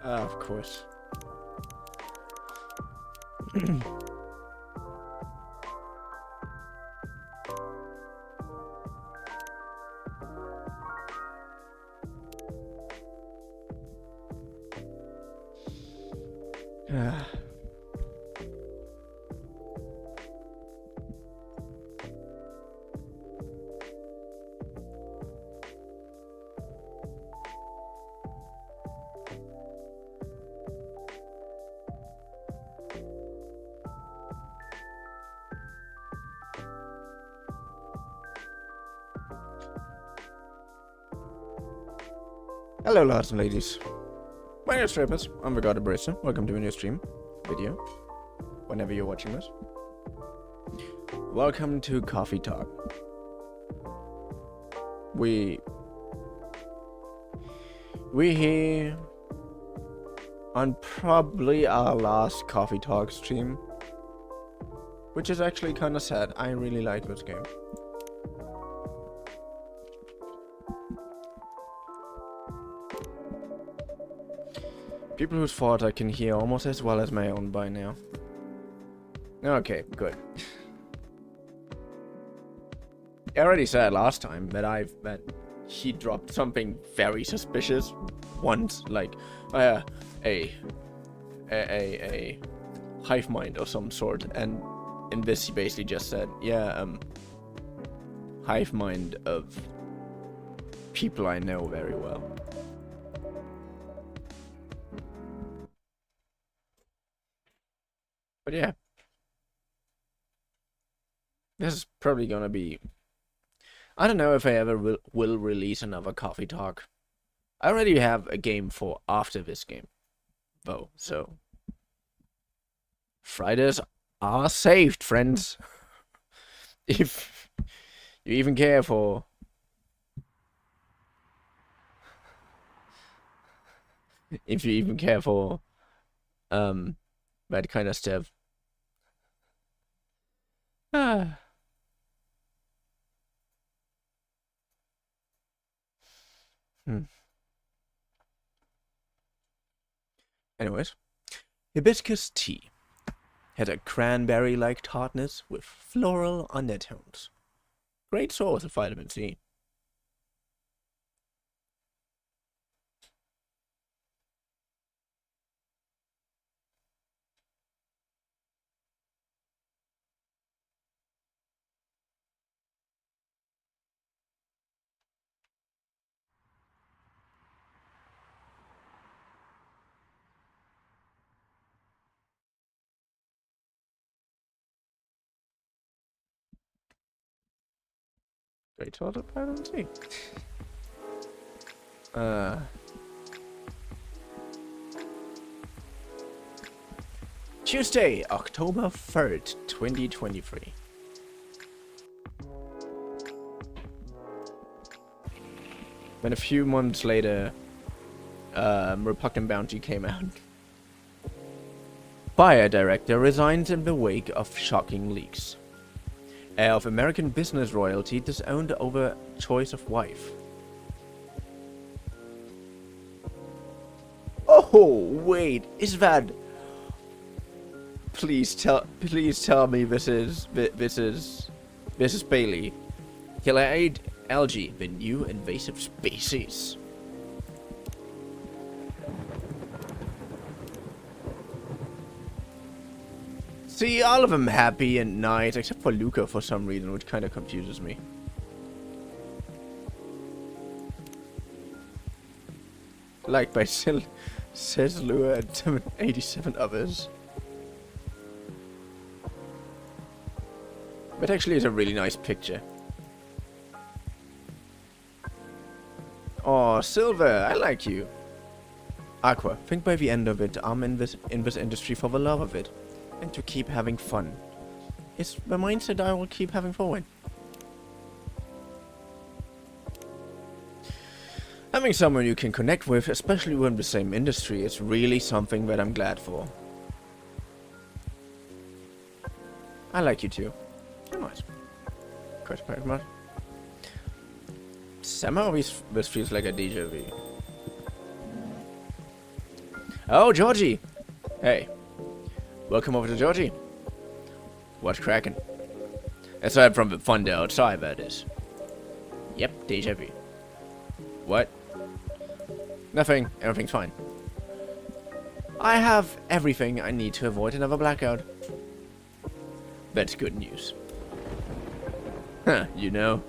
Of course. Hello, lads and ladies. My name is Trappers. I'm the God of Barista. Welcome to a new stream video, whenever you're watching this. Welcome to Coffee Talk. We here on probably our last Coffee Talk stream, which is actually kind of sad. I really like this game. People whose thoughts I can hear almost as well as my own by now. Okay, good. I already said last time that he dropped something very suspicious once, like a hive mind of some sort, and in this he basically just said, yeah, hive mind of people I know very well. But yeah, this is probably gonna be... I don't know if I ever will release another Coffee Talk. I already have a game for after this game, though, so... Fridays are saved, friends. If you even care for... If you even care for... that kind of stuff. Anyways, hibiscus tea had a cranberry-like tartness with floral undertones. Great source of vitamin C. Great source of vitamin C. Tuesday, October 3rd, 2023. When a few months later, Repugnant Bounty came out. Fire director resigns in the wake of shocking leaks. Heir of American business royalty disowned over choice of wife. Oh wait, is that? Please tell me this is Bailey. Killer 8 algae, the new invasive species. See, all of them happy and nice, except for Luca for some reason, which kind of confuses me. Like by says Lua and 87 others. But actually, it's a really nice picture. Oh, Silver, I like you. Aqua, think by the end of it, I'm in this industry for the love of it. And to keep having fun. It's the mindset I will keep having forward. Having someone you can connect with, especially within the same industry, is really something that I'm glad for. I like you too. You're nice. Question mark. Somehow this feels like a deja vu. Oh, Georgie! Hey. Welcome over to Georgie. What's cracking? Aside from the thunder outside, that is. Yep, deja vu. What? Nothing. Everything's fine. I have everything I need to avoid another blackout. That's good news. Huh, you know.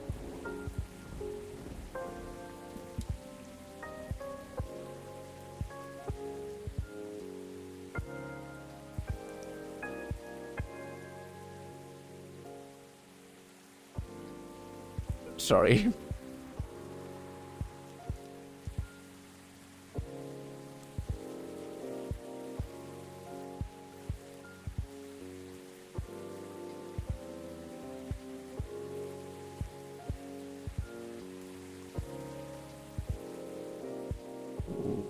Sorry.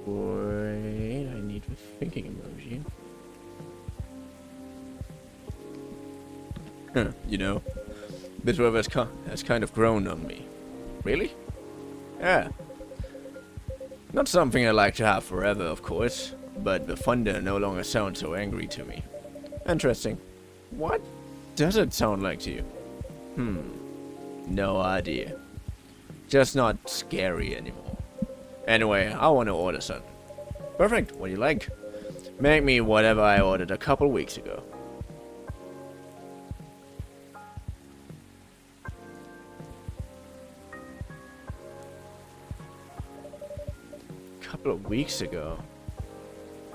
Wait, I need a thinking emoji. Huh, you know, this weather has kind of grown on me. Really? Yeah. Not something I like to have forever, of course, but the thunder no longer sounds so angry to me. Interesting. What does it sound like to you? No idea. Just not scary anymore. Anyway, I want to order something. Perfect, what do you like? Make me whatever I ordered a couple weeks ago. Couple of weeks ago?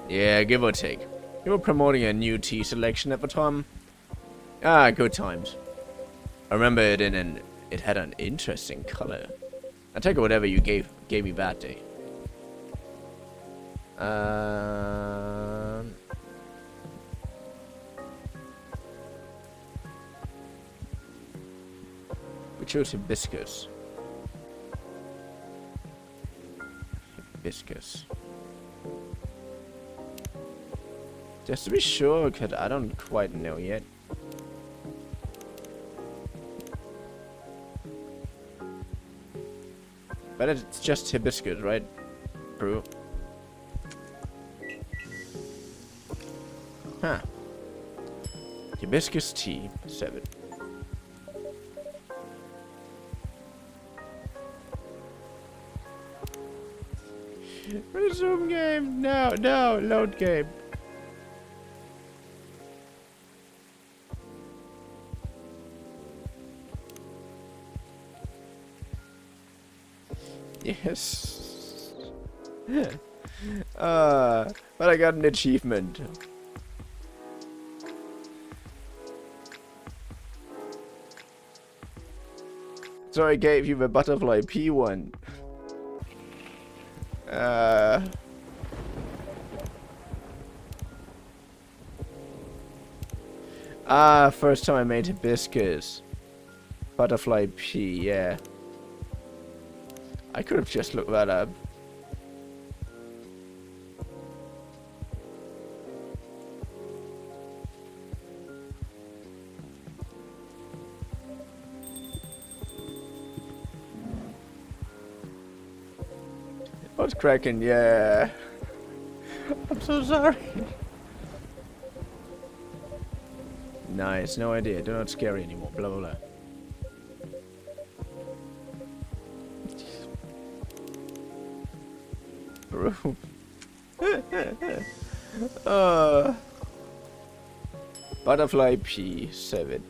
Yeah, give or take. You were promoting a new tea selection at the time. Ah, good times. I remember it it had an interesting color. I'll take whatever you gave me that day. We chose hibiscus. Hibiscus. Just to be sure, because I don't quite know yet. But it's just hibiscus, right? True. Huh. Hibiscus tea, 7. Resume game. No, load game. Yes. But I got an achievement. So I gave you the butterfly P1. First time I made hibiscus. Butterfly P, yeah. I could have just looked that up. What's cracking? Yeah. I'm so sorry. Nice, no idea. They're not scary anymore. Blah blah blah. Bro. Butterfly P7.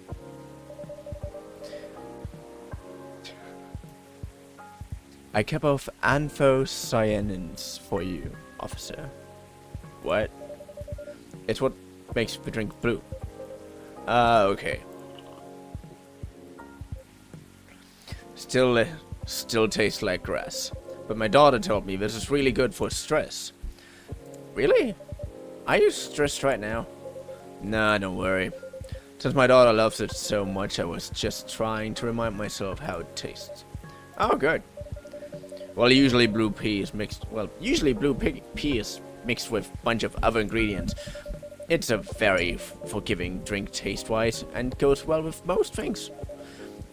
I kept off anthocyanins for you, officer. What? It's what makes the drink blue. Okay. Still tastes like grass. But my daughter told me this is really good for stress. Really? Are you stressed right now? Nah, don't worry. Since my daughter loves it so much, I was just trying to remind myself how it tastes. Oh, good. Well, usually blue pea is mixed with a bunch of other ingredients. It's a very forgiving drink taste-wise and goes well with most things.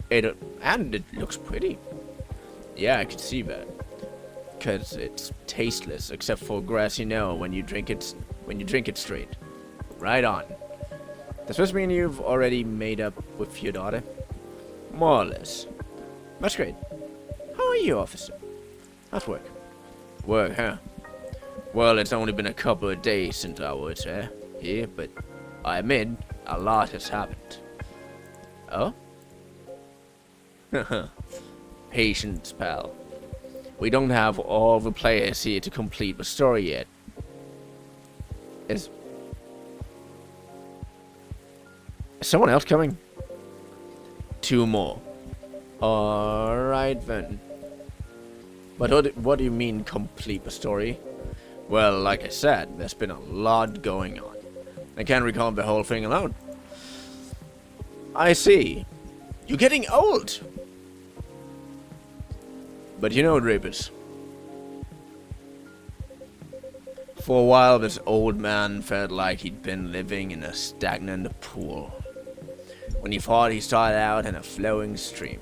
And it looks pretty. Yeah, I could see that. Cause it's tasteless except for grassy knoll when you drink it straight. Right on. Does this mean you've already made up with your daughter? More or less. That's great. How are you, officer? How's work? Work, huh? Well, it's only been a couple of days since I was here, but I admit a lot has happened. Oh? Patience, pal. We don't have all the players here to complete the story yet. Is someone else coming? 2 more. Alright then. But what do you mean complete the story? Well, like I said, there's been a lot going on. I can't recall the whole thing alone. I see. You're getting old. But you know, Rapus, for a while this old man felt like he'd been living in a stagnant pool. When he thought he started out in a flowing stream.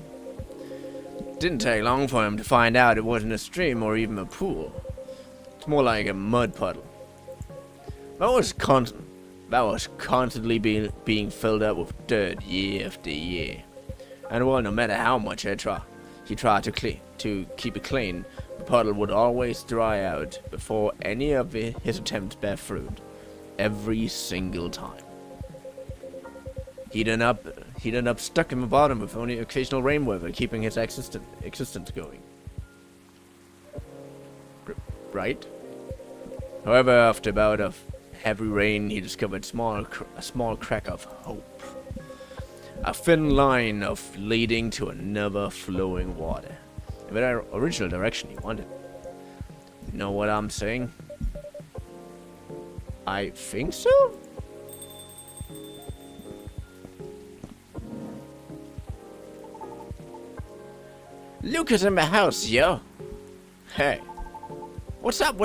Didn't take long for him to find out it wasn't a stream or even a pool. It's more like a mud puddle. That was constantly being filled up with dirt year after year. And well, no matter how much he tried to keep it clean, the puddle would always dry out before any of his attempts bear fruit. Every single time. He'd end up stuck in the bottom with only occasional rain weather keeping his existence going. Right? However, after a bout of heavy rain, he discovered a small crack of hope. A thin line of leading to another flowing water. In the original direction he wanted. You know what I'm saying? I think so? Lucas in my house, yo. Hey. What's up?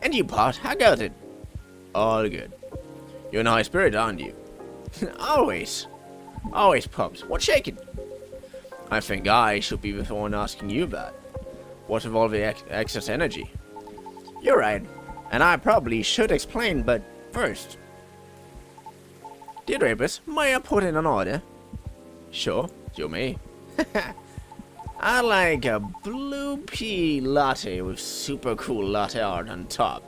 And you, Pot, how goes it? All good. You're in high spirit, aren't you? Always. Always, Pops. What's shaking? I think I should be the one asking you about. What's with all the excess energy? You're right. And I probably should explain, but first. Dear Rapus, may I put in an order? Sure, you may. I like a blue pea latte with super cool latte art on top.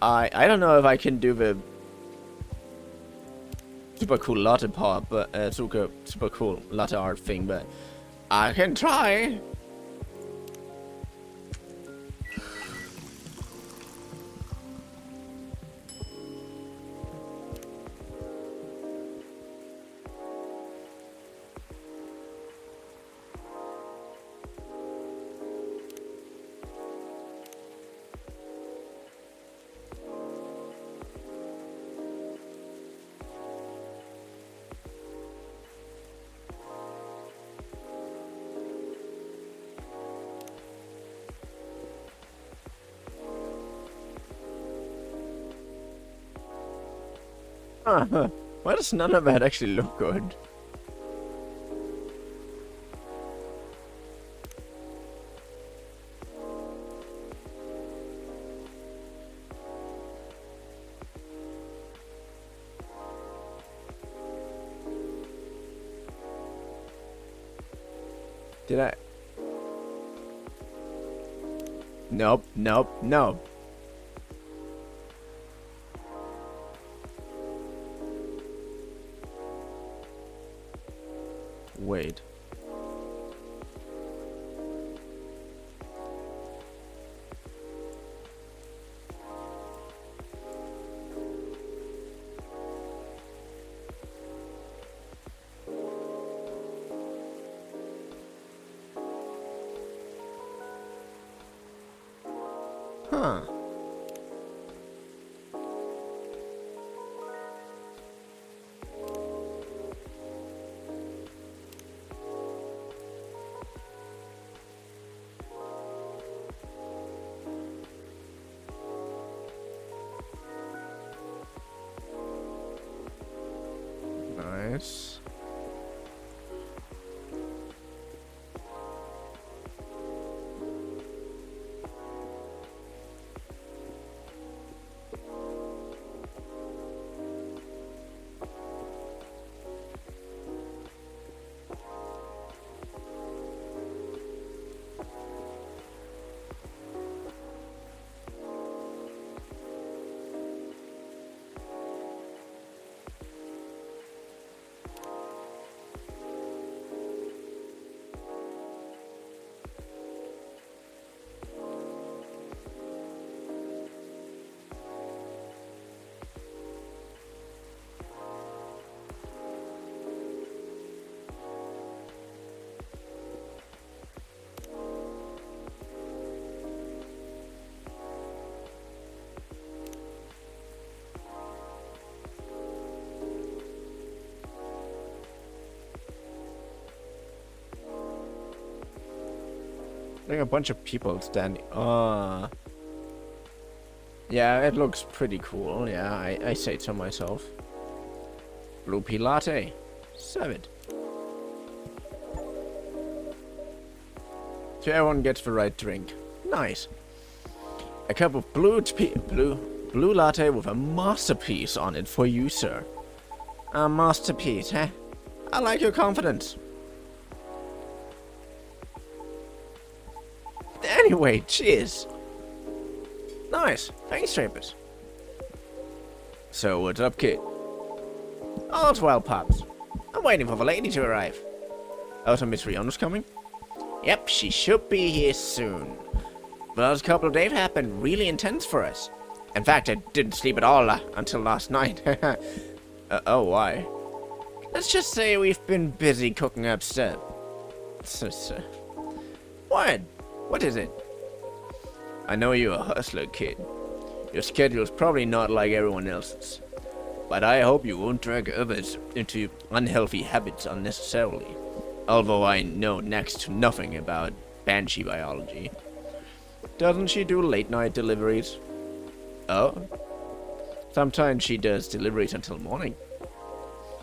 I don't know if I can do the super cool latte part, but super cool latte art thing, but I can try. Why does none of that actually look good? Did I? Nope, no. Wait. Huh. Nice. Like a bunch of people standing. Yeah, it looks pretty cool. Yeah, I say so myself. Blue pea latte. Serve it. So everyone gets the right drink. Nice. A cup of blue latte with a masterpiece on it for you, sir. A masterpiece, huh? I like your confidence. Anyway, cheers. Nice. Thanks, Trappers. So, what's up, kid? All's well, Pops. I'm waiting for the lady to arrive. Oh, so Miss Riona's coming? Yep, she should be here soon. The last couple of days have been really intense for us. In fact, I didn't sleep at all until last night. Oh, why? Let's just say we've been busy cooking up stuff. What? What is it? I know you're a hustler, kid. Your schedule's probably not like everyone else's. But I hope you won't drag others into unhealthy habits unnecessarily. Although I know next to nothing about banshee biology. Doesn't she do late-night deliveries? Oh? Sometimes she does deliveries until morning.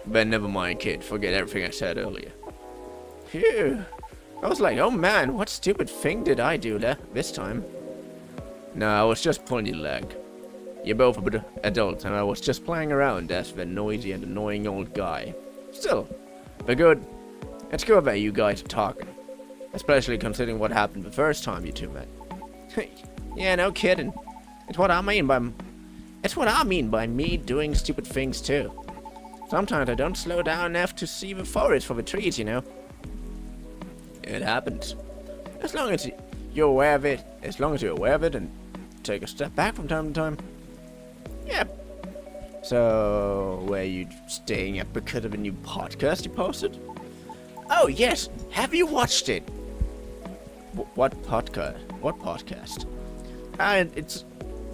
But never mind, kid. Forget everything I said earlier. Phew. I was like, oh man, what stupid thing did I do this time? No, I was just pulling your leg. You're both adults, and I was just playing around as the noisy and annoying old guy. Still, but good. It's good that you guys are talking. Especially considering what happened the first time you two met. Yeah, no kidding. It's what I mean by me doing stupid things too. Sometimes I don't slow down enough to see the forest for the trees, you know. It happens. As long as you're aware of it, and take a step back from time to time. Yep. So, were you staying up because of a new podcast you posted? Oh yes, have you watched it? What podcast? What podcast? It's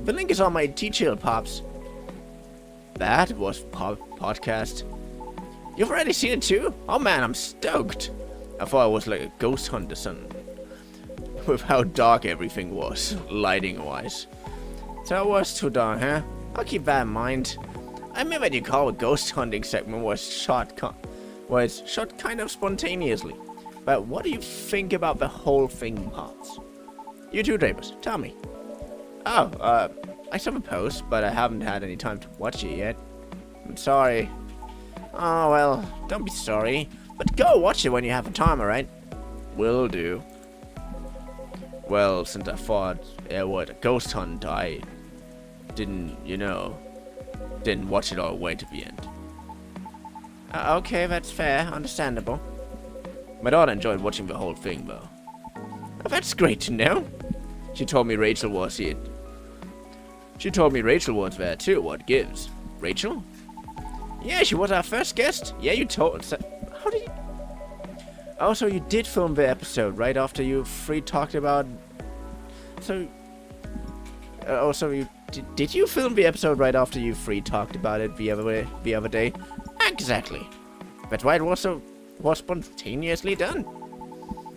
the link is on my T-Chill, Pops. That was podcast. You've already seen it too? Oh man, I'm stoked. I thought I was like a ghost hunter or something. With how dark everything was, lighting-wise. So it was too dark, huh? I'll keep that in mind. I remember you call a ghost hunting segment was shot kind of spontaneously. But what do you think about the whole thing, Pops? You too, Drapers. Tell me. Oh, I saw the post, but I haven't had any time to watch it yet. I'm sorry. Oh, well, don't be sorry. But go watch it when you have the time, alright? Will do. Well, since I thought it was a ghost hunt, I didn't watch it all the way to the end. Okay, that's fair. Understandable. My daughter enjoyed watching the whole thing, though. Oh, that's great to know. She told me Rachel was it. She told me Rachel was there too. What gives? Rachel? Yeah, she was our first guest. Yeah, you told us. How did you... Oh, so you did film the episode right after you three talked about... So... Oh, so you... Did you film the episode right after you three talked about it the other day? Exactly. That's why it was spontaneously done.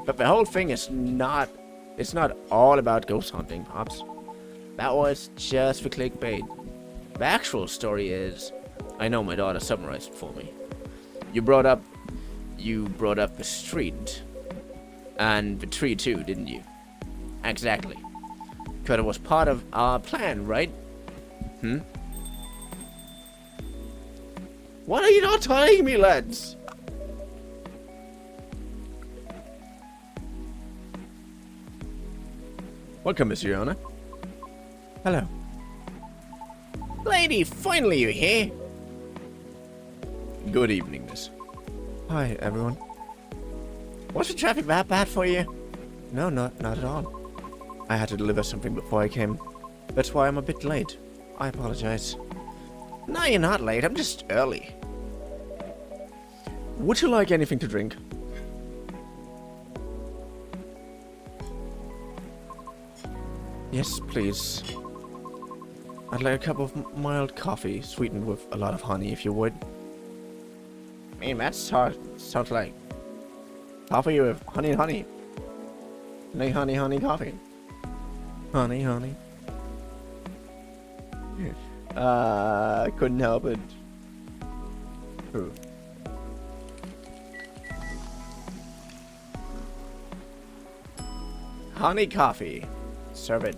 But the whole thing is not... It's not all about ghost hunting, Pops. That was just for clickbait. The actual story is... I know my daughter summarized it for me. You brought up the street and the tree too, didn't you? Exactly. Because it was part of our plan, right? What are you not telling me, lads? Welcome, Miss Fiona. Hello. Lady, finally you're here. Good evening, miss. Hi, everyone. Was the traffic that bad for you? No, not at all. I had to deliver something before I came. That's why I'm a bit late. I apologize. No, you're not late. I'm just early. Would you like anything to drink? Yes, please. I'd like a cup of mild coffee, sweetened with a lot of honey, if you would. Man, that sounds like coffee with honey. Honey, coffee. Honey. I couldn't help it. Ooh. Honey coffee. Serve it.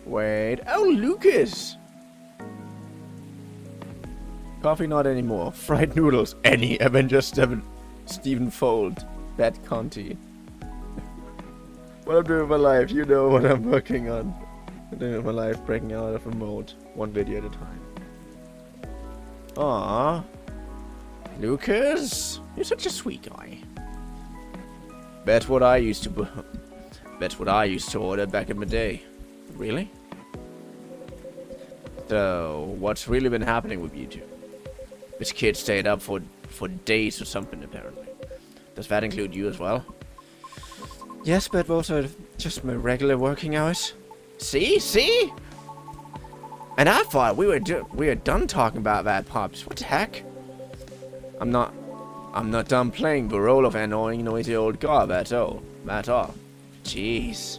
Wait. Oh, Lucas! Coffee not anymore. Fried noodles. Any Avengers 7. Stephen Fold. Bad Conti. What I'm doing with my life, you know what I'm working on. I'm doing with my life, breaking out of a mode. One video at a time. Aww. Lucas, you're such a sweet guy. That's what I used to order back in the day. Really? So, what's really been happening with you two? This kid stayed up for days or something, apparently. Does that include you as well? Yes, but also just my regular working hours. See? And I thought we were done talking about that, Pops. What the heck? I'm not done playing the role of an annoying, noisy old god, that's all. Jeez.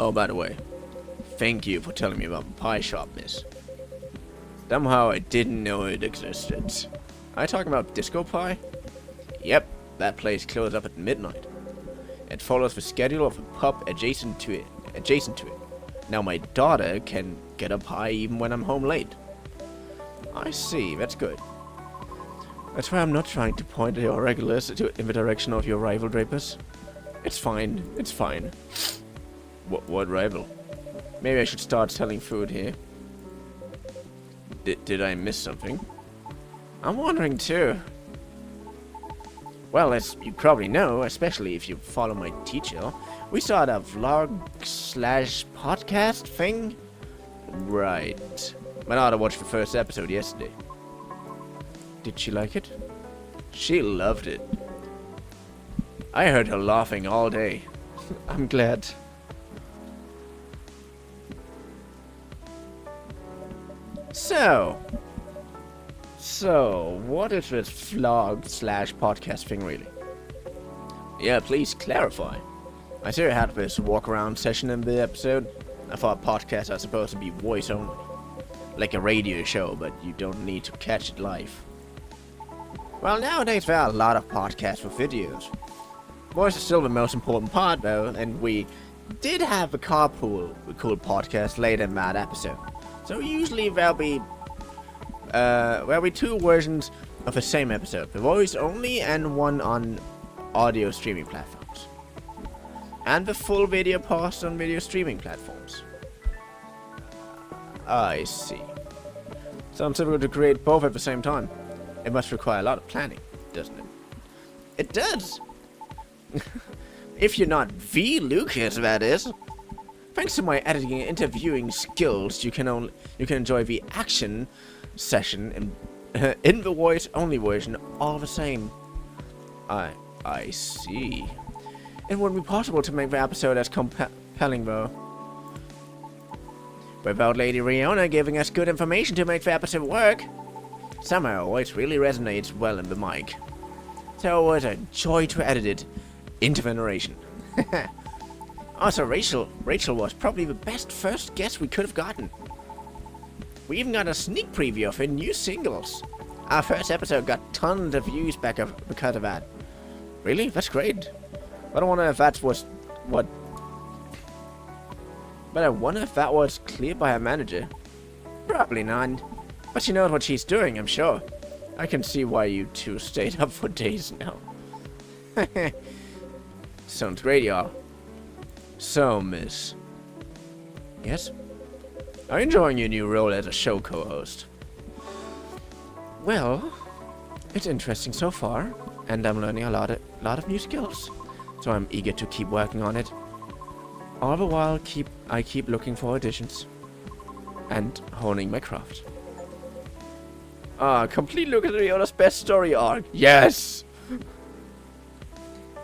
Oh, by the way, thank you for telling me about the pie shop, miss. Somehow I didn't know it existed. Are you talking about Disco Pie? Yep, that place closes up at midnight. It follows the schedule of a pub adjacent to it. Now my daughter can get a pie even when I'm home late. I see, that's good. That's why I'm not trying to point your regulars in the direction of your rival drapers. It's fine. What rival? Maybe I should start selling food here. Did I miss something? I'm wondering too. Well, as you probably know, especially if you follow my teacher, we started a vlog/podcast thing. Right. My daughter watched the first episode yesterday. Did she like it? She loved it. I heard her laughing all day. I'm glad. So, what is this vlog/podcast thing really? Yeah, please clarify. I see you had this walk-around session in the episode. I thought podcasts are supposed to be voice only. Like a radio show, but you don't need to catch it live. Well, nowadays there are a lot of podcasts with videos. Voice is still the most important part though, and we did have a carpool cool podcast later in that episode. So usually there'll be two versions of the same episode, the voice only and one on audio streaming platforms. And the full video post on video streaming platforms. I see. Sounds difficult to create both at the same time. It must require a lot of planning, doesn't it? It does! If you're not the Lucas, that is. Thanks to my editing and interviewing skills, you can enjoy the action session in the voice-only version all the same. I see. It wouldn't be possible to make the episode as compelling, though. Without Lady Riona giving us good information to make the episode work. Somehow, her voice really resonates well in the mic. So it was a joy to edit it into the narration. Also, Rachel was probably the best first guest we could have gotten. We even got a sneak preview of her new singles. Our first episode got tons of views because of that. Really? That's great. I don't wonder if that was what. But I wonder if that was cleared by her manager. Probably not. But she knows what she's doing, I'm sure. I can see why you two stayed up for days now. Sounds great, y'all. So, miss. Yes? Are you enjoying your new role as a show co-host? Well, it's interesting so far, and I'm learning a lot of new skills. So I'm eager to keep working on it. All the while, I keep looking for auditions and honing my craft. Complete look at Riona's best story arc. Yes!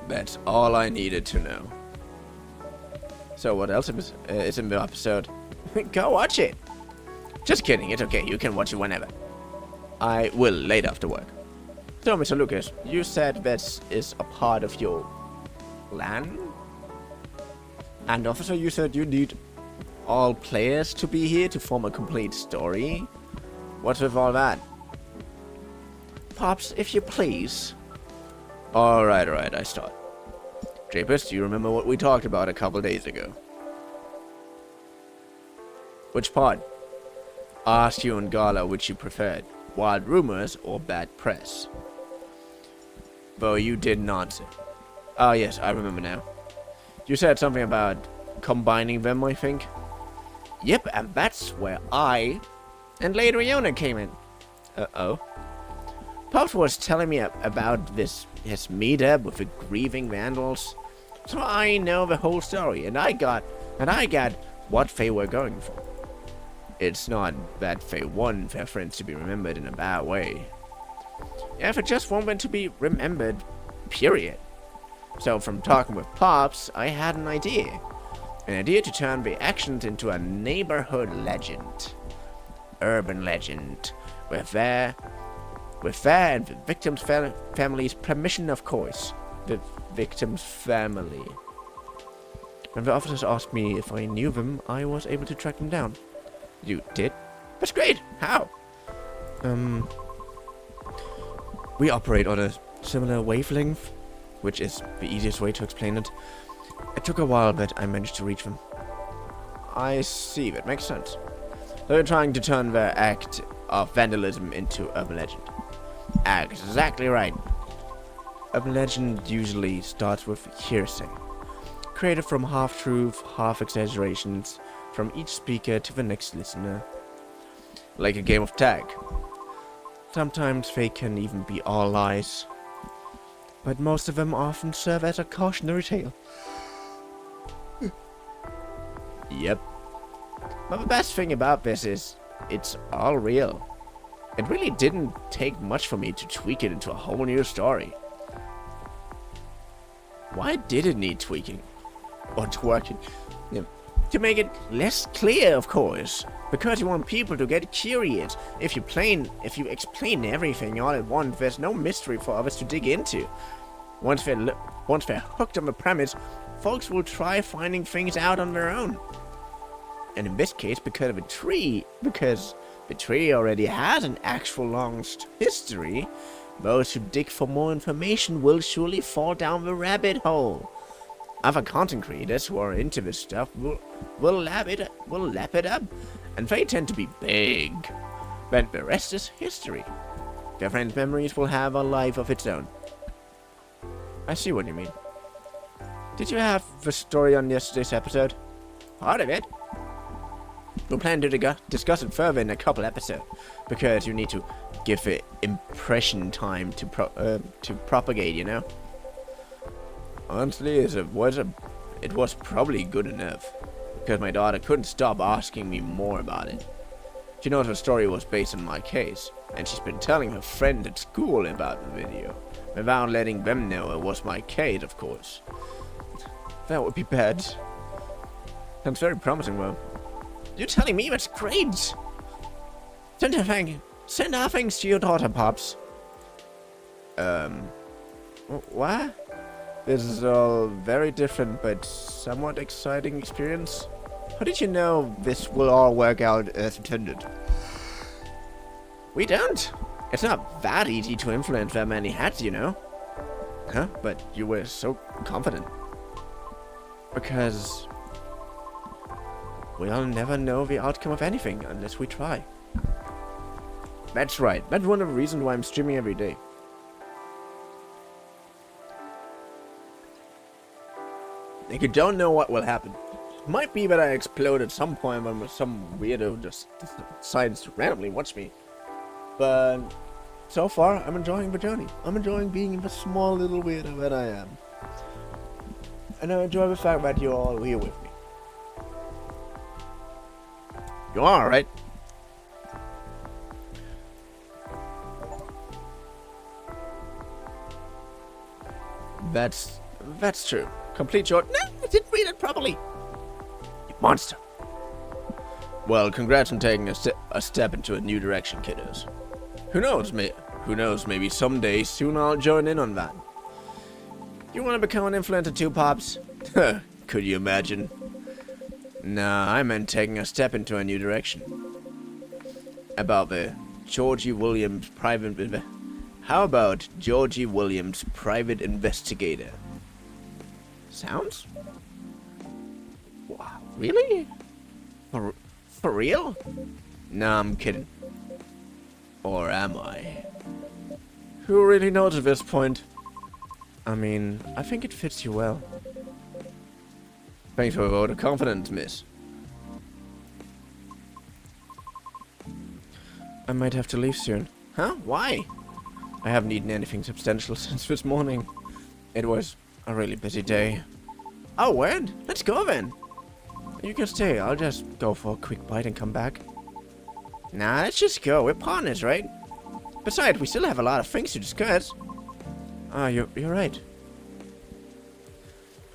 That's all I needed to know. So what else is in the episode? Go watch it! Just kidding, it's okay, you can watch it whenever. I will later after work. So, Mr. Lucas, you said this is a part of your plan? And officer, you said you need all players to be here to form a complete story? What's with all that? Pops, if you please. Alright, I start. Japus, do you remember what we talked about a couple days ago? Which part? Asked you and Gala which you preferred, wild rumors or bad press. Though you didn't answer. Ah, yes, I remember now. You said something about combining them, I think? Yep, and that's where I and Lady Riona came in. Uh-oh. Pops was telling me about his meetup with the grieving vandals. So I know the whole story, and I got what they were going for. It's not that they want their friends to be remembered in a bad way. Yeah, they just want them to be remembered, period. So from talking with Pops, I had an idea. An idea to turn the actions into a neighborhood legend. Urban legend. With their and the victim's family's permission, of course. The victim's family. When the officers asked me if I knew them, I was able to track them down. You did? That's great! How? We operate on a similar wavelength, which is the easiest way to explain it. It took a while, but I managed to reach them. I see, that makes sense. They're trying to turn their act of vandalism into urban legend. Exactly right. Urban legend usually starts with hearsay, created from half-truth, half-exaggerations from each speaker to the next listener. Like a game of tag. Sometimes they can even be all lies, but most of them often serve as a cautionary tale. Yep. But the best thing about this is, it's all real. It really didn't take much for me to tweak it into a whole new story. Why did it need tweaking? Or twerking? Yeah. To make it less clear, of course. Because you want people to get curious. If you explain everything all at once, there's no mystery for others to dig into. Once they're hooked on the premise, folks will try finding things out on their own. And in this case, because the tree already has an actual long history, those who dig for more information will surely fall down the rabbit hole. Other content creators who are into this stuff will lap it up, and they tend to be big. But the rest is history. Their friends' memories will have a life of its own. I see what you mean. Did you have the story on yesterday's episode? Part of it. We'll plan to discuss it further in a couple episodes, because you need to give it impression time to propagate, you know? Honestly, it was probably good enough, because my daughter couldn't stop asking me more about it. She knows the story was based on my case, and she's been telling her friend at school about the video, without letting them know it was my case, of course. That would be bad. Sounds very promising, though. You're telling me that's great! Send our thanks to your daughter, Pops. What? This is a very different but somewhat exciting experience. How did you know this will all work out as intended? We don't. It's not that easy to influence that many hats, you know. Huh? But you were so confident. Because we'll never know the outcome of anything unless we try. That's right. That's one of the reasons why I'm streaming every day. Like, you don't know what will happen. It might be that I explode at some point when some weirdo just decides to randomly watch me. But so far, I'm enjoying the journey. I'm enjoying being the small little weirdo that I am. And I enjoy the fact that you're all here with me. You are, right? That's true. Complete short. No, I didn't read it properly. You monster. Well, congrats on taking a step into a new direction, kiddos. Who knows, maybe someday soon I'll join in on that. You want to become an influencer too, Pops? Could you imagine? Nah, I meant taking a step into a new direction. About the Georgie Williams private... How about Georgie Williams private investigator? Sounds? Wow, really? For real? Nah, I'm kidding. Or am I? Who really knows at this point? I mean, I think it fits you well. Thanks for a vote of confidence, miss. I might have to leave soon. Huh? Why? I haven't eaten anything substantial since this morning. It was a really busy day. Oh, word? Let's go then. You can stay. I'll just go for a quick bite and come back. Nah, let's just go. We're partners, right? Besides, we still have a lot of things to discuss. Ah, you're right.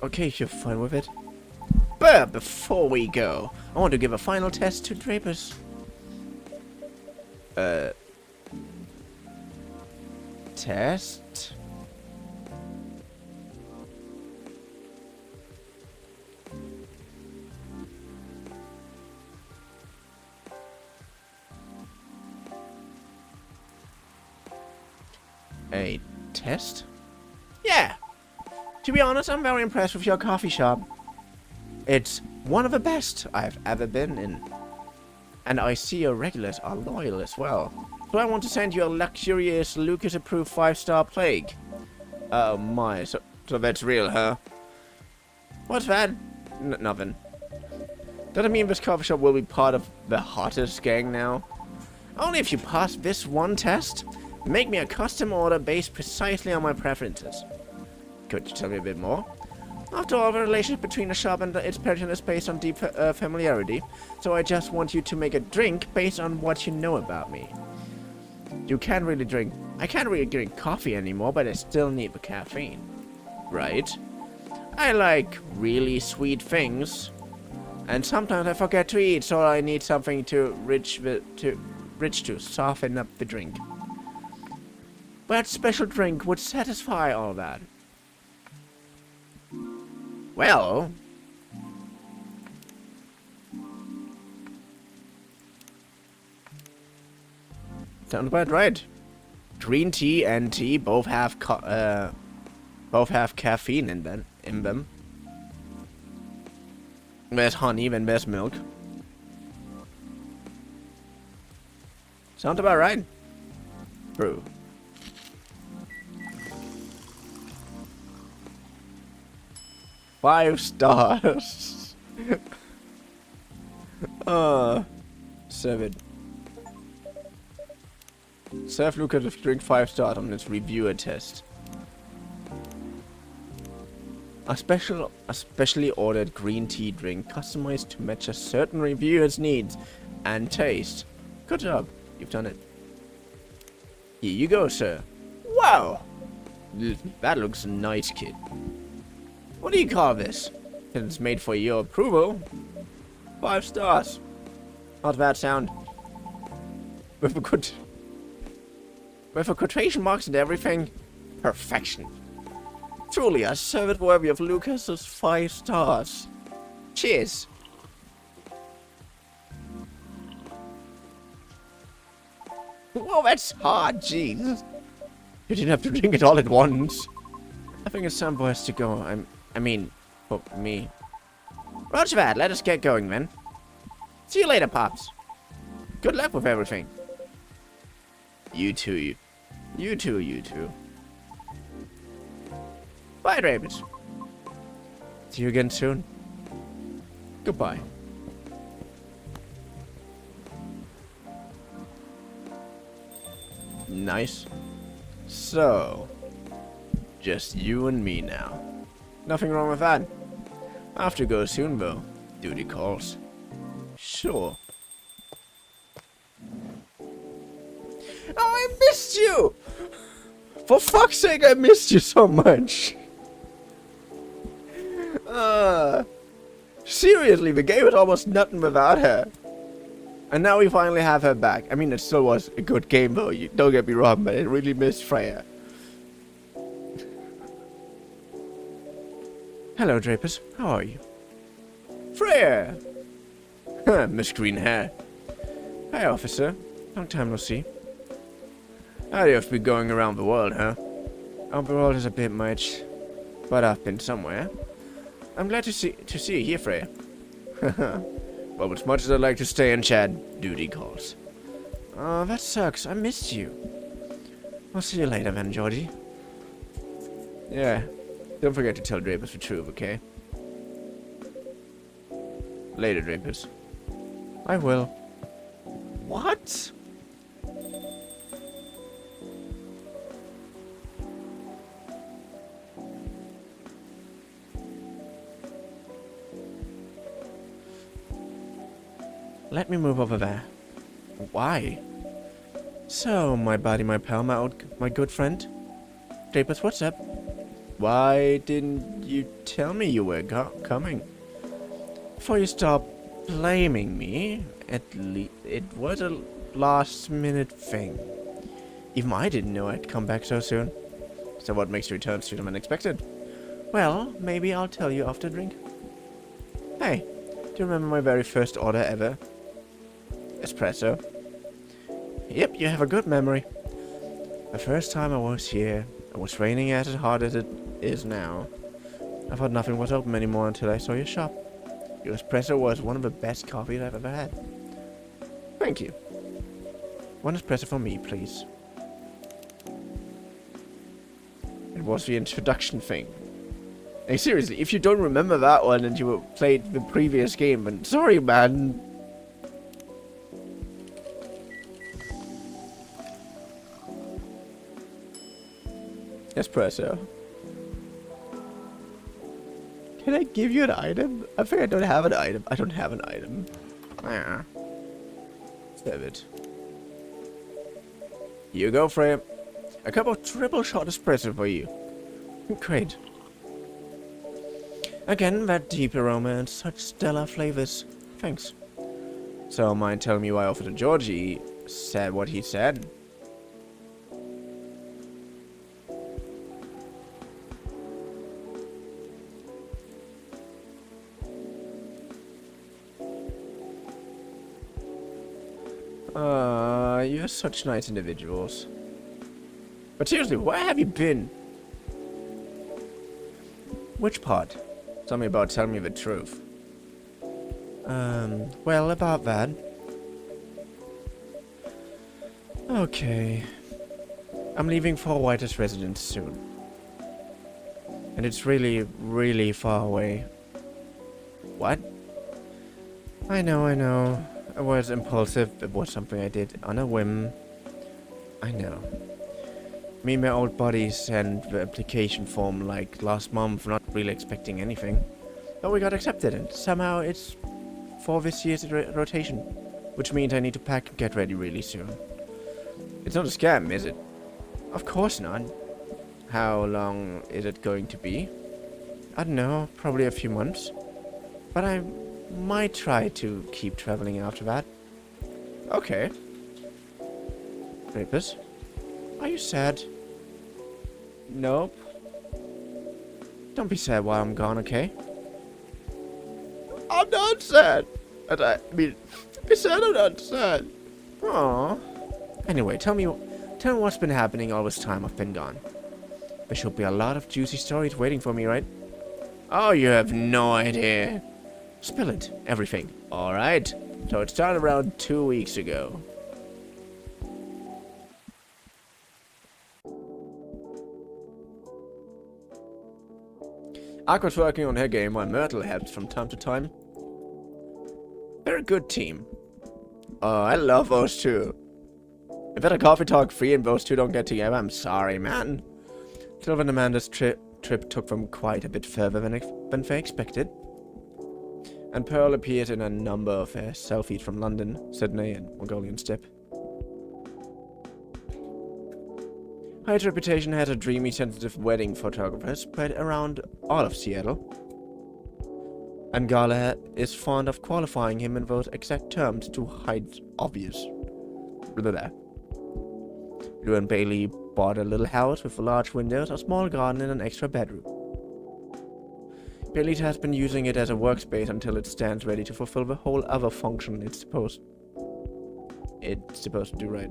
Okay, if you're fine with it. But before we go, I want to give a final test to Drapers. Test? A test? Yeah. To be honest, I'm very impressed with your coffee shop. It's one of the best I've ever been in. And I see your regulars are loyal as well. So I want to send you a luxurious, Lucas-approved 5-star plague. Oh my, so that's real, huh? What's that? Nothing. Does it mean this coffee shop will be part of the hottest gang now? Only if you pass this one test. Make me a custom order based precisely on my preferences. Could you tell me a bit more? After all, the relationship between a shop and its patron is based on deep familiarity, so I just want you to make a drink based on what you know about me. I can't really drink coffee anymore, but I still need the caffeine. Right? I like really sweet things, and sometimes I forget to eat, so I need something rich to soften up the drink. That special drink would satisfy all that. Well... sounds about right. Green tea and tea both have caffeine in them. There's honey, then there's milk. Sounds about right. Brew. Five stars. Serve it. Serve Lucas drink 5 stars on its reviewer test. A specially ordered green tea drink customized to match a certain reviewer's needs and taste. Good job. You've done it. Here you go, sir. Wow! That looks nice, kid. What do you call this? It's made for your approval. 5 stars. How's that sound? With a quotation marks and everything. Perfection. Truly, I serve it worthy of Lucas's 5 stars. Cheers. Whoa, that's hard, jeez. You didn't have to drink it all at once. I think it's time for us to go. I mean, for me. Roger that, let us get going then. See you later, Pops. Good luck with everything. You too. You too. Bye, Rabbits. See you again soon. Goodbye. Nice. So, just you and me now. Nothing wrong with that. I have to go soon, though. Duty calls. Sure. Oh, I missed you! For fuck's sake, I missed you so much. Seriously, the game was almost nothing without her. And now we finally have her back. I mean, it still was a good game, though. You don't get me wrong, but I really missed Freya. Hello, Drapers. How are you? Freya! Huh, Miss Green Hair. Hi, officer. Long time no see. How do you have to be going around the world, huh? Oh, the world is a bit much, but I've been somewhere. I'm glad to see you here, Freya. Well, as much as I'd like to stay and chat, duty calls. Oh, that sucks. I missed you. I'll see you later, then, Georgie. Yeah. Don't forget to tell Drapers the truth, okay? Later, Drapers. I will. What? Let me move over there. Why? So, my buddy, my pal, my good friend. Drapers, what's up? Why didn't you tell me you were coming? Before you stop blaming me, at least it was a last-minute thing. Even I didn't know I'd come back so soon. So what makes your return so unexpected? Well, maybe I'll tell you after a drink. Hey, do you remember my very first order ever? Espresso. Yep, you have a good memory. The first time I was here, it was raining as hard as it is now. I thought nothing was open anymore until I saw your shop. Your espresso was one of the best coffees I've ever had. Thank you. One espresso for me, please. It was the introduction thing. Hey, seriously, if you don't remember that one and you played the previous game, then sorry, man. Espresso. Can I give you an item? I think I don't have an item. I don't have an item. Ah. Save it. Here you go, Freya. A cup of triple shot espresso for you. Great. Again, that deep aroma and such stellar flavors. Thanks. So, mind telling me why Officer Georgie said what he said? You're such nice individuals. But seriously, where have you been? Which part? Tell me the truth. Well, about that. Okay. I'm leaving for White's residence soon. And it's really, really far away. What? I know. I was impulsive. It was something I did on a whim. I know. Me and my old buddy sent the application form like last month, not really expecting anything. But we got accepted, and somehow it's for this year's rotation. Which means I need to pack and get ready really soon. It's not a scam, is it? Of course not. How long is it going to be? I don't know, probably a few months. But I might try to keep traveling after that. Okay. Drapers, are you sad? Nope. Don't be sad while I'm gone, okay? I'm not sad. I mean, I said I'm not sad. Aww. Anyway, tell me what's been happening all this time I've been gone. There should be a lot of juicy stories waiting for me, right? Oh, you have no idea. Spill it. Everything. Alright. So it started around 2 weeks ago. Aqua was working on her game while Myrtle helped from time to time. They're a good team. Oh, I love those two. If at a coffee talk 3 and those two don't get together, I'm sorry, man. Silver and Amanda's trip took them quite a bit further than they expected. And Pearl appeared in a number of selfies from London, Sydney, and Mongolian steppe. Hyde's reputation had a dreamy, sensitive wedding photographer spread around all of Seattle. And Gala is fond of qualifying him in those exact terms to hide obvious. Blah, blah. Lou and Bailey bought a little house with large windows, a small garden, and an extra bedroom. Bailey has been using it as a workspace until it stands ready to fulfill the whole other function it's supposed to do, right?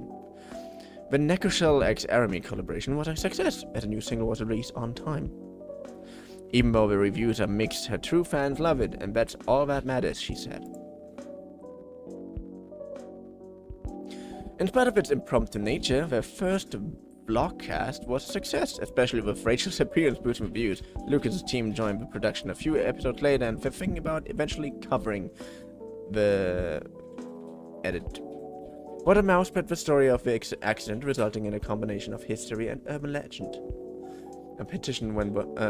The Necroshell x Aramy collaboration was a success, as a new single was released on time. Even though the reviews are mixed, her true fans love it, and that's all that matters, she said. In spite of its impromptu nature, their first vlogcast was a success, especially with Rachel's appearance boosting reviews. Lucas's team joined the production a few episodes later, and they're thinking about eventually covering the edit. What a mouse spread the story of the accident, resulting in a combination of history and urban legend. A petition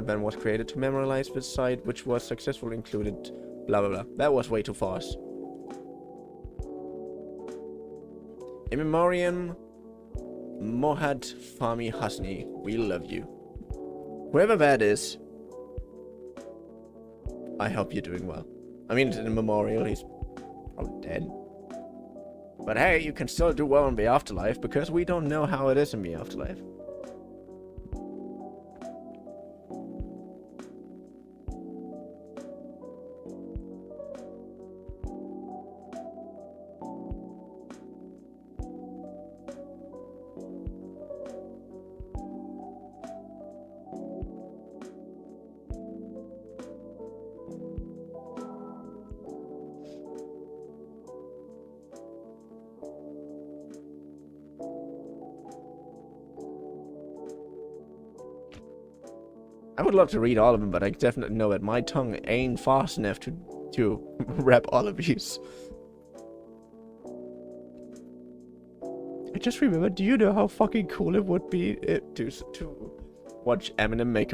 then was created to memorialize the site, which was successfully included. Blah blah blah. That was way too fast. In memoriam, Mohad Fahmy Hasni, we love you. Whoever that is, I hope you're doing well. I mean, in memorial, he's probably dead. But hey, you can still do well in the afterlife, because we don't know how it is in the afterlife. I would love to read all of them, but I definitely know that my tongue ain't fast enough to rap all of these. I just remember, do you know how fucking cool it would be to watch Eminem make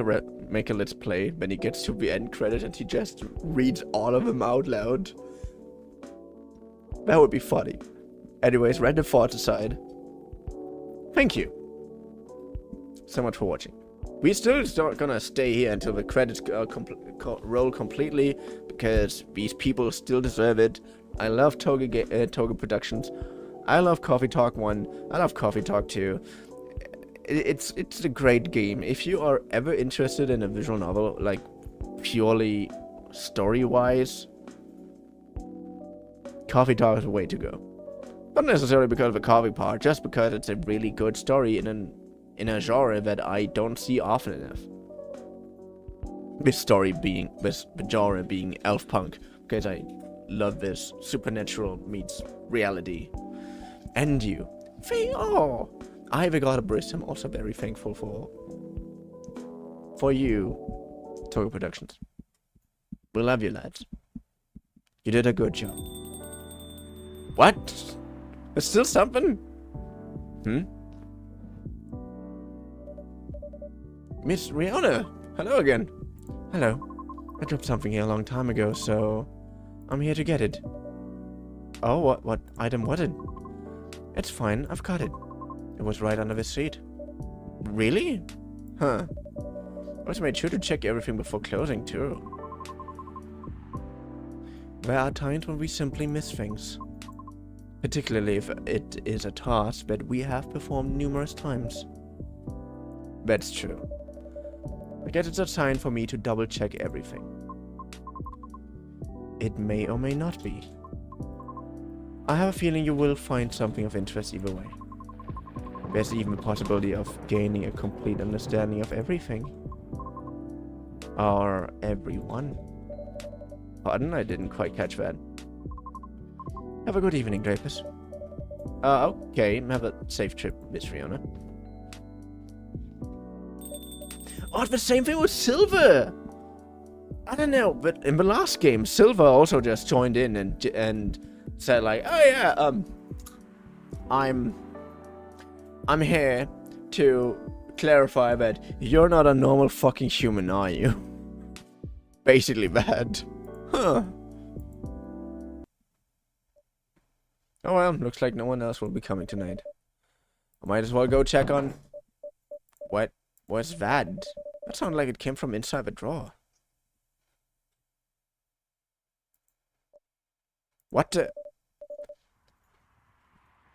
a let's play when he gets to the end credit and he just reads all of them out loud? That would be funny. Anyways, random thoughts aside. Thank you so much for watching. We're still gonna stay here until the credits roll completely, because these people still deserve it. I love Toga Productions. I love Coffee Talk 1. I love Coffee Talk 2. It's a great game. If you are ever interested in a visual novel, like purely story-wise, Coffee Talk is the way to go. Not necessarily because of the coffee part, just because it's a really good story in a genre that I don't see often enough. This genre being elf punk, because I love this supernatural meets reality. And you. I've got a Barista. I'm also very thankful for you, Toga Productions. We love you, lads. You did a good job. What? There's still something? Miss Rihanna, hello again. Hello. I dropped something here a long time ago, so I'm here to get it. Oh, what item was it? It's fine, I've got it. It was right under the seat. Really? Huh. I also made sure to check everything before closing, too. There are times when we simply miss things. Particularly if it is a task that we have performed numerous times. That's true. I guess it's a sign for me to double check everything. It may or may not be. I have a feeling you will find something of interest either way. There's even the possibility of gaining a complete understanding of everything. Or everyone. Pardon, I didn't quite catch that. Have a good evening, Drapers. Okay, have a safe trip, Miss Fiona. Oh, it's the same thing with Silver! I don't know, but in the last game, Silver also just joined in and said like, oh yeah, I'm here to clarify that you're not a normal fucking human, are you? Basically that. Huh. Oh well, looks like no one else will be coming tonight. I might as well go check on... What was that? That sounded like it came from inside the drawer. What the...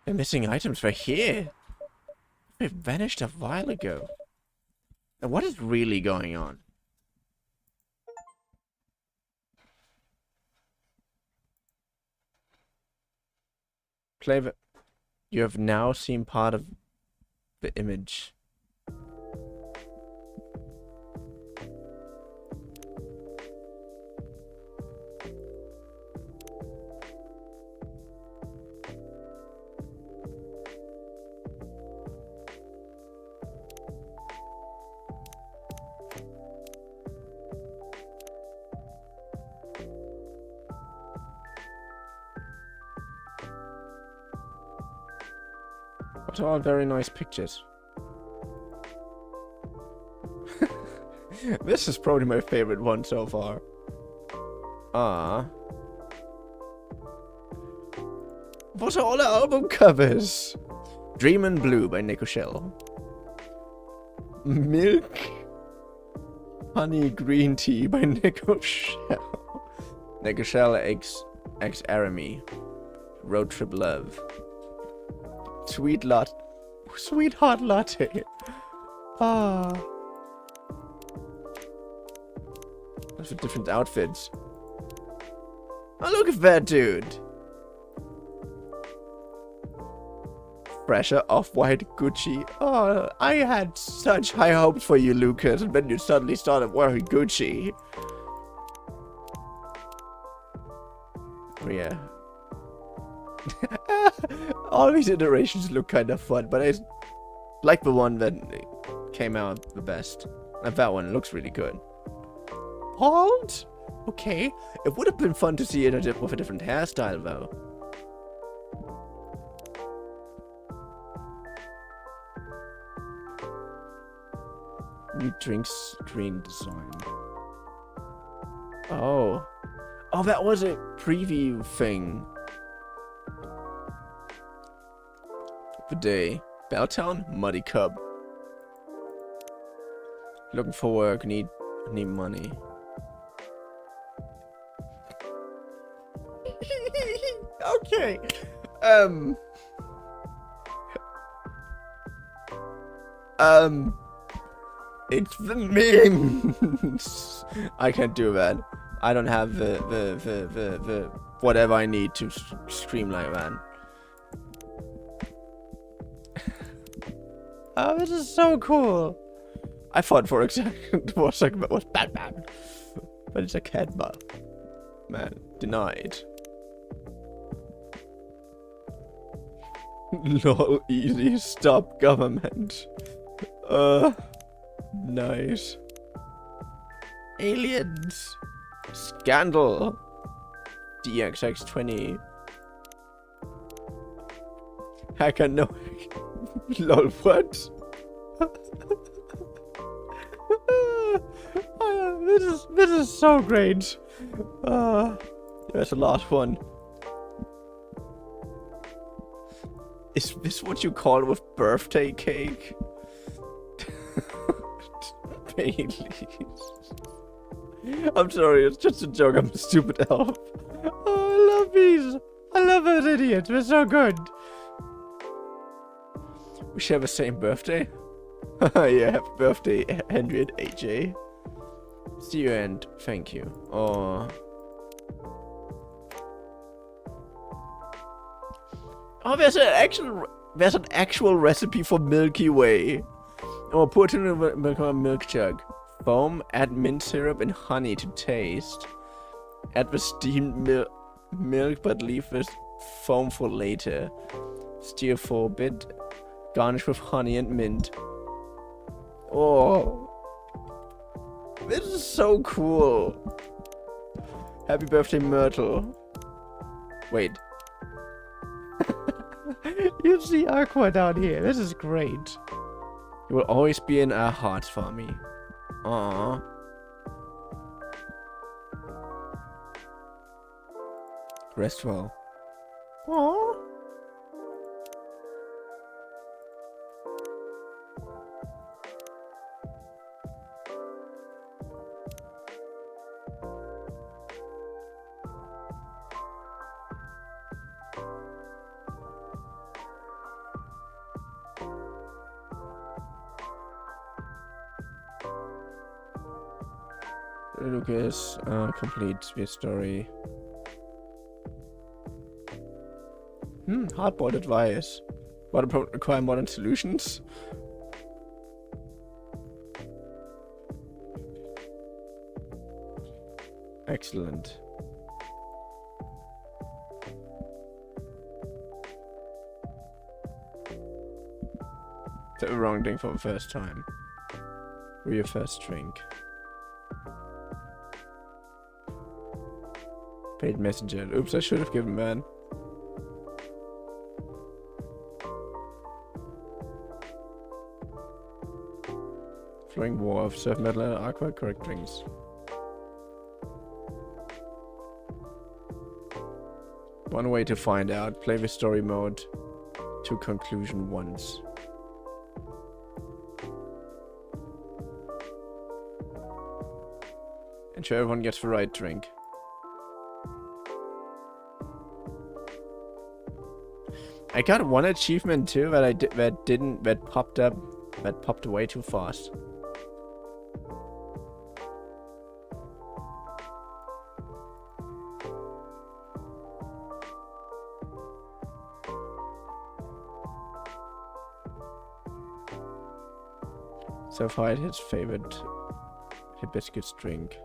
The missing items were here. They vanished a while ago. And what is really going on? Play the... You have now seen part of the image. What are very nice pictures. This is probably my favorite one so far. What are all the album covers? Dreamin' Blue by Nico Shell. Milk Honey Green Tea by Nico Shell. Nico Shell X Aramy. Road Trip Love. Sweetheart Latte. Those are different outfits. Oh, look at that dude. Fresher off-white Gucci. Oh, I had such high hopes for you, Lucas, and then you suddenly started wearing Gucci. Oh, yeah. All these iterations look kind of fun, but I like the one that came out the best. And that one looks really good. Hold? Okay. It would have been fun to see it with a different hairstyle, though. New drink screen design. Oh. Oh, that was a preview thing. The day. Belltown, Muddy Cub. Looking for work, need money. Okay. It's the memes. I can't do that. I don't have the whatever I need to scream like that. Oh, this is so cool. I thought for a second it was Batman. But it's a cat bar. Man, denied. Lol, easy, stop government. Nice. Aliens. Scandal. DXX20. Hacker no. Lol, what? This is so great. There's the last one. Is this what you call with birthday cake? Baileys. I'm sorry, it's just a joke. I'm a stupid elf. Oh, I love these. I love those idiots. They're so good. We share the same birthday. Yeah, happy birthday, Henry and AJ. See you and thank you. Oh. Oh, there's an actual recipe for Milky Way. Oh, put in a milk jug. Foam, add mint syrup and honey to taste. Add the steamed milk, but leave the foam for later. Stir for a bit. Garnish with honey and mint. Oh, this is so cool. Happy birthday, Myrtle. Wait. You see Aqua down here. This is great. You will always be in our hearts for me. Aww. Rest well. Aww. Lucas, complete the story. Hardboiled advice. What require modern solutions? Excellent. The wrong thing for the first time. For your first drink. Paid messenger. Oops, I should have given man. Flowing war of surf metal and aqua, correct drinks. One way to find out. Play the story mode to conclusion once. Ensure everyone gets the right drink. I got one achievement too that popped away too fast. So far, his favorite hibiscus drink.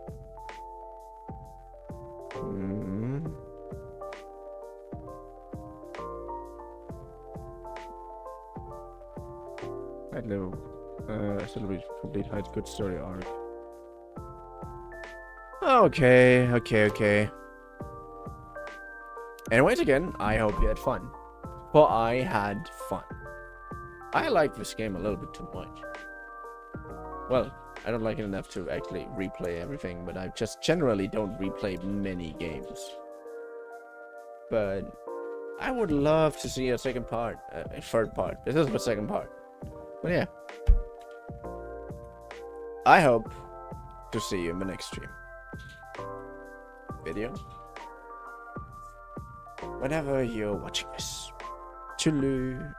I'd live celebrate complete heights good story arc. Okay. Anyways, again, I hope you had fun. For I had fun. I like this game a little bit too much. Well, I don't like it enough to actually replay everything, but I just generally don't replay many games. But I would love to see a second part, a third part. This is the second part. But yeah. I hope to see you in the next stream. Video. Whenever you're watching this. Chulu.